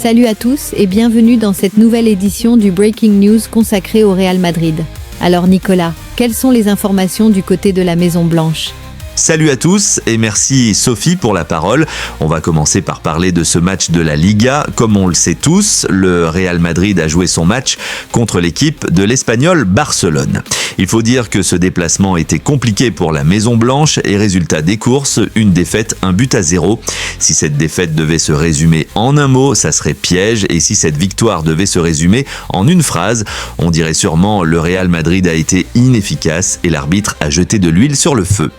Salut à tous et bienvenue dans cette nouvelle édition du Breaking News consacrée au Real Madrid. Alors Nicolas, quelles sont les informations du côté de la Maison Blanche ? Salut à tous et merci Sophie pour la parole. On va commencer par parler de ce match de la Liga. Comme on le sait tous, le Real Madrid a joué son match contre l'équipe de l'Espagnol Barcelone. Il faut dire que ce déplacement était compliqué pour la Maison Blanche et résultat des courses, une défaite, 1-0. Si cette défaite devait se résumer en un mot, ça serait piège, et si cette victoire devait se résumer en une phrase, on dirait sûrement le Real Madrid a été inefficace et l'arbitre a jeté de l'huile sur le feu.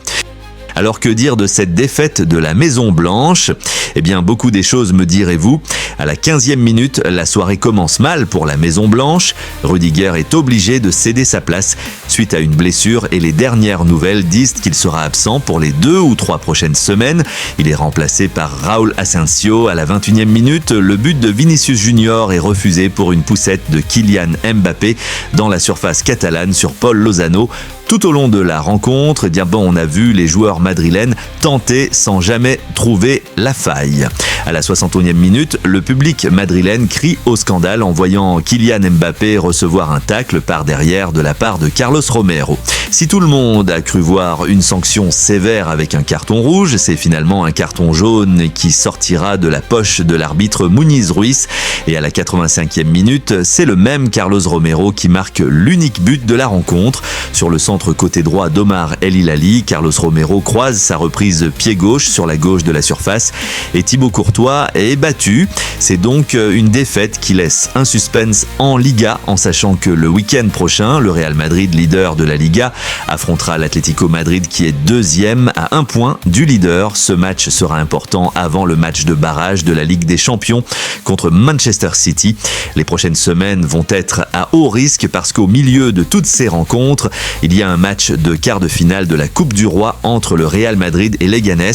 Alors que dire de cette défaite de la Maison Blanche ? Eh bien, beaucoup des choses me direz-vous. À la 15e minute, la soirée commence mal pour la Maison Blanche. Rudiger est obligé de céder sa place suite à une blessure et les dernières nouvelles disent qu'il sera absent pour les 2 ou 3 prochaines semaines. Il est remplacé par Raúl Asensio à la 21e minute. Le but de Vinicius Junior est refusé pour une poussette de Kylian Mbappé dans la surface catalane sur Paul Lozano. Tout au long de la rencontre, on a vu les joueurs madrilènes tenter sans jamais trouver la faille. À la 61e minute, le public madrilène crie au scandale en voyant Kylian Mbappé recevoir un tacle par derrière de la part de Carlos Romero. Si tout le monde a cru voir une sanction sévère avec un carton rouge, c'est finalement un carton jaune qui sortira de la poche de l'arbitre Muniz Ruiz. Et à la 85e minute, c'est le même Carlos Romero qui marque l'unique but de la rencontre. Sur le centre côté droit d'Omar El Hilali, Carlos Romero croise sa reprise pied gauche sur la gauche de la surface et Thibaut Courtois est battu. C'est donc une défaite qui laisse un suspense en Liga, en sachant que le week-end prochain, le Real Madrid, leader de la Liga, affrontera l'Atlético Madrid qui est deuxième à 1 point du leader. Ce match sera important avant le match de barrage de la Ligue des Champions contre Manchester City. Les prochaines semaines vont être à haut risque parce qu'au milieu de toutes ces rencontres, il y a un match de quart de finale de la Coupe du Roi entre le Real Madrid et Leganés.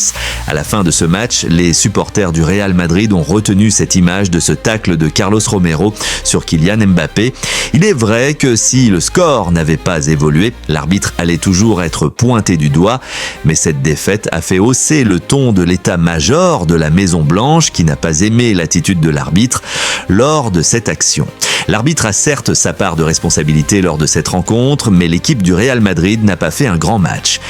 À la fin de ce match, les supporters du Real Madrid ont retenu cette image de ce tacle de Carlos Romero sur Kylian Mbappé. Il est vrai que si le score n'avait pas évolué, l'arbitre allait toujours être pointé du doigt, mais cette défaite a fait hausser le ton de l'état-major de la Maison Blanche qui n'a pas aimé l'attitude de l'arbitre lors de cette action. L'arbitre a certes sa part de responsabilité lors de cette rencontre, mais l'équipe du Real Madrid n'a pas fait un grand match.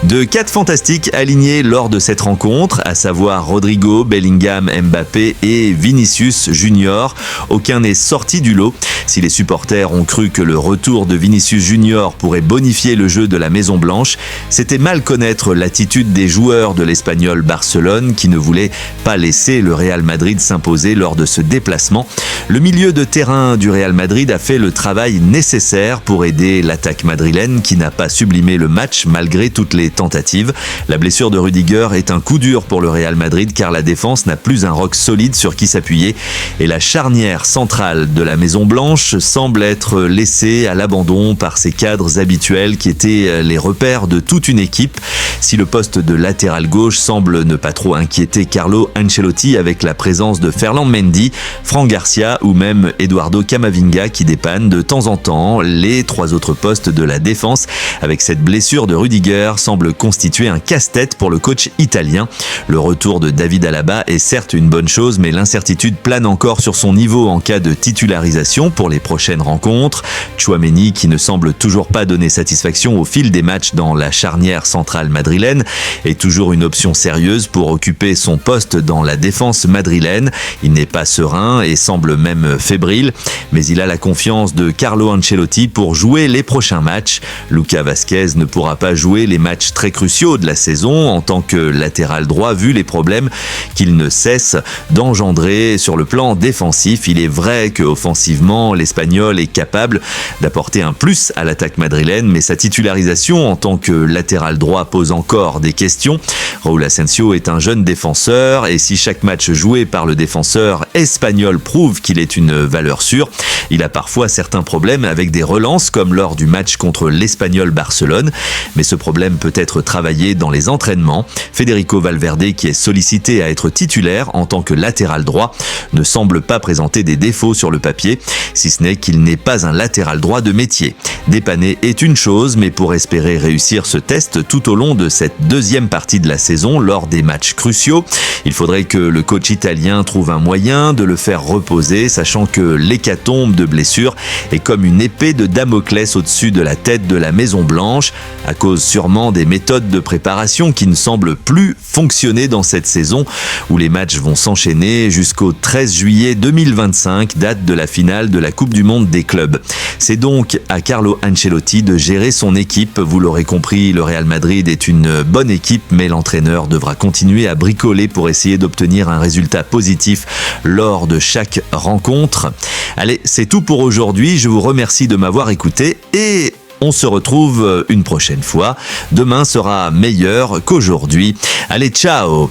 De 4 fantastiques alignés lors de cette rencontre, à savoir Rodrigo, Bellingham, Mbappé et Vinicius Junior, aucun n'est sorti du lot. Si les supporters ont cru que le retour de Vinicius Junior pourrait bonifier le jeu de la Maison Blanche, c'était mal connaître l'attitude des joueurs de l'Espagnol Barcelone qui ne voulaient pas laisser le Real Madrid s'imposer lors de ce déplacement. Le milieu de terrain du Real Madrid a fait le travail nécessaire pour aider l'attaque madrilène qui n'a pas sublimé le match malgré toutes les tentatives. La blessure de Rudiger est un coup dur pour le Real Madrid car la défense n'a plus un roc solide sur qui s'appuyer et la charnière centrale de la Maison Blanche semble être laissée à l'abandon par ses cadres habituels qui étaient les repères de toute une équipe. Si le poste de latéral gauche semble ne pas trop inquiéter Carlo Ancelotti avec la présence de Ferland Mendy, Fran Garcia ou même Eduardo Camavinga qui dépannent de temps en temps, les 3 autres postes de la défense avec cette blessure de Rudiger semble constituer un casse-tête pour le coach italien. Le retour de David Alaba est certes une bonne chose, mais l'incertitude plane encore sur son niveau en cas de titularisation pour les prochaines rencontres. Tchouaméni, qui ne semble toujours pas donner satisfaction au fil des matchs dans la charnière centrale madrilène, est toujours une option sérieuse pour occuper son poste dans la défense madrilène. Il n'est pas serein et semble même fébrile, mais il a la confiance de Carlo Ancelotti pour jouer les prochains matchs. Lucas Vázquez ne pourra pas jouer les matchs très cruciaux de la saison en tant que latéral droit vu les problèmes qu'il ne cesse d'engendrer sur le plan défensif. Il est vrai qu'offensivement, l'Espagnol est capable d'apporter un plus à l'attaque madrilène, mais sa titularisation en tant que latéral droit pose encore des questions. Raúl Asensio est un jeune défenseur et si chaque match joué par le défenseur espagnol prouve qu'il est une valeur sûre, il a parfois certains problèmes avec des relances comme lors du match contre l'Espagnol Barcelone, mais ce problème peut être travaillé dans les entraînements. Federico Valverde, qui est sollicité à être titulaire en tant que latéral droit, ne semble pas présenter des défauts sur le papier. Si si ce n'est qu'il n'est pas un latéral droit de métier. Dépanner est une chose, mais pour espérer réussir ce test tout au long de cette deuxième partie de la saison, lors des matchs cruciaux, il faudrait que le coach italien trouve un moyen de le faire reposer, sachant que l'hécatombe de blessures est comme une épée de Damoclès au-dessus de la tête de la Maison Blanche, à cause sûrement des méthodes de préparation qui ne semblent plus fonctionner dans cette saison, où les matchs vont s'enchaîner jusqu'au 13 juillet 2025, date de la finale de la Coupe du Monde des clubs. C'est donc à Carlo Ancelotti de gérer son équipe. Vous l'aurez compris, le Real Madrid est une bonne équipe, mais l'entraîneur devra continuer à bricoler pour essayer d'obtenir un résultat positif lors de chaque rencontre. Allez, c'est tout pour aujourd'hui. Je vous remercie de m'avoir écouté et on se retrouve une prochaine fois. Demain sera meilleur qu'aujourd'hui. Allez, ciao!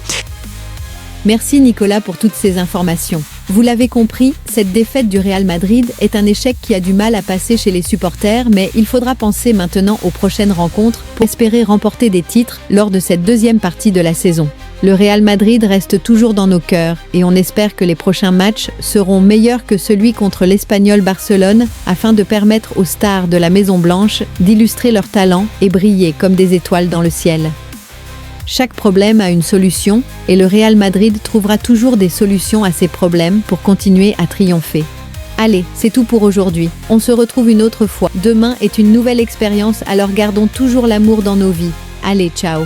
Merci Nicolas pour toutes ces informations. Vous l'avez compris, cette défaite du Real Madrid est un échec qui a du mal à passer chez les supporters, mais il faudra penser maintenant aux prochaines rencontres pour espérer remporter des titres lors de cette deuxième partie de la saison. Le Real Madrid reste toujours dans nos cœurs et on espère que les prochains matchs seront meilleurs que celui contre l'Espagnol Barcelone afin de permettre aux stars de la Maison Blanche d'illustrer leur talent et briller comme des étoiles dans le ciel. Chaque problème a une solution et le Real Madrid trouvera toujours des solutions à ces problèmes pour continuer à triompher. Allez, c'est tout pour aujourd'hui. On se retrouve une autre fois. Demain est une nouvelle expérience, alors gardons toujours l'amour dans nos vies. Allez, ciao!